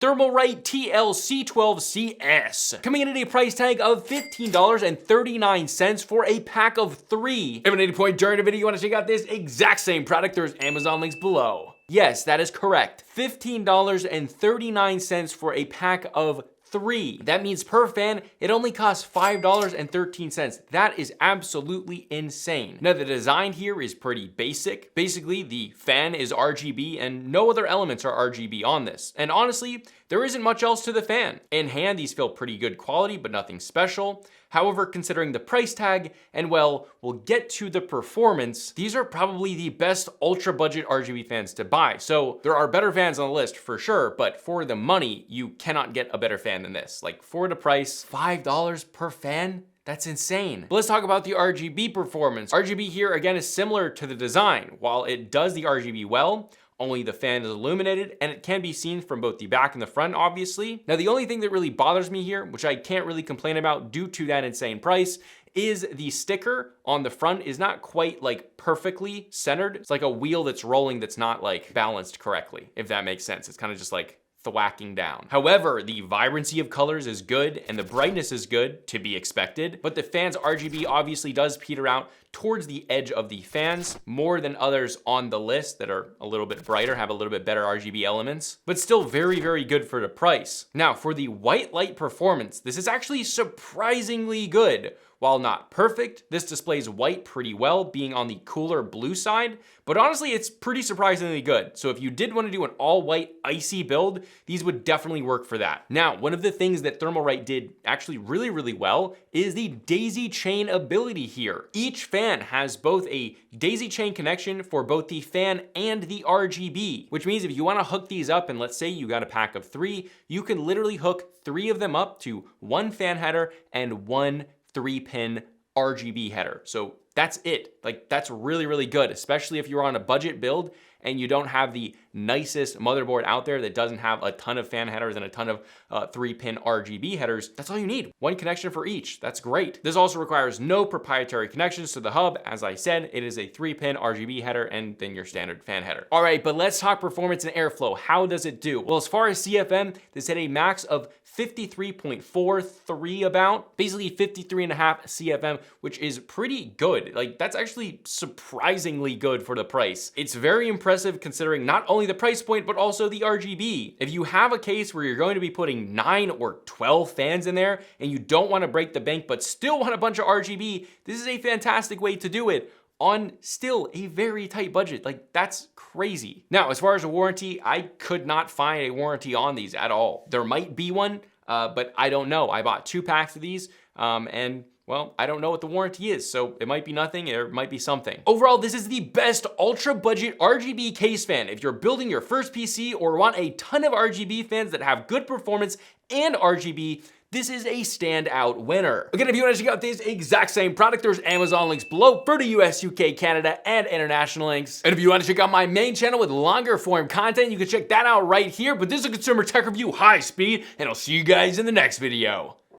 Thermalright TL-C12C-S, coming in at a price tag of $15.39 for a pack of 3. If at any point during the video you want to check out this exact same product, there's Amazon links below. Yes, that is correct. $15.39 for a pack of 3. That means per fan, it only costs $5.13. That is absolutely insane. Now the design here is pretty basic. Basically, the fan is RGB and no other elements are RGB on this. And honestly, there isn't much else to the fan. In hand, these feel pretty good quality, but nothing special. However, considering the price tag, and well, we'll get to the performance, these are probably the best ultra budget RGB fans to buy. So there are better fans on the list for sure, but for the money, you cannot get a better fan than this. Like for the price, $5 per fan? That's insane. But let's talk about the RGB performance. RGB here again is similar to the design. While it does the RGB well, only the fan is illuminated and it can be seen from both the back and the front, obviously. Now, the only thing that really bothers me here, which I can't really complain about due to that insane price, is the sticker on the front is not quite like perfectly centered. It's like a wheel that's rolling that's not like balanced correctly, if that makes sense. It's kind of just like thwacking down. However, the vibrancy of colors is good and the brightness is good, to be expected, but the fan's RGB obviously does peter out towards the edge of the fans more than others on the list that are a little bit brighter, have a little bit better RGB elements, but still very, very good for the price. Now, for the white light performance, this is actually surprisingly good. While not perfect, this displays white pretty well, being on the cooler blue side, but honestly, it's pretty surprisingly good. So if you did want to do an all white icy build, these would definitely work for that. Now, one of the things that Thermalright did actually really, really well is the daisy chain ability here. Each fan has both a daisy chain connection for both the fan and the RGB, which means if you want to hook these up and let's say you got a pack of 3, you can literally hook 3 of them up to one fan header and one 3-pin RGB header. So that's it. Like that's really, really good, especially if you're on a budget build and you don't have the nicest motherboard out there that doesn't have a ton of fan headers and a ton of 3-pin RGB headers. That's all you need. One connection for each. That's great. This also requires no proprietary connections to the hub. As I said, it is a 3-pin RGB header and then your standard fan header. All right, but let's talk performance and airflow. How does it do? Well, as far as CFM, this had a max of 53.43 about, basically 53.5 CFM, which is pretty good. Like that's actually surprisingly good for the price. It's very impressive considering not only the price point, but also the RGB. If you have a case where you're going to be putting 9 or 12 fans in there and you don't want to break the bank, but still want a bunch of RGB, this is a fantastic way to do it on still a very tight budget. Like that's crazy. Now, as far as a warranty, I could not find a warranty on these at all. There might be one, but I don't know. I bought 2 packs of these and well, I don't know what the warranty is, so it might be nothing, or it might be something. Overall, this is the best ultra budget RGB case fan. If you're building your first PC or want a ton of RGB fans that have good performance and RGB, this is a standout winner. Again, if you want to check out this exact same product, there's Amazon links below for the US, UK, Canada, and international links. And if you want to check out my main channel with longer form content, you can check that out right here. But this is a consumer tech review high speed, and I'll see you guys in the next video.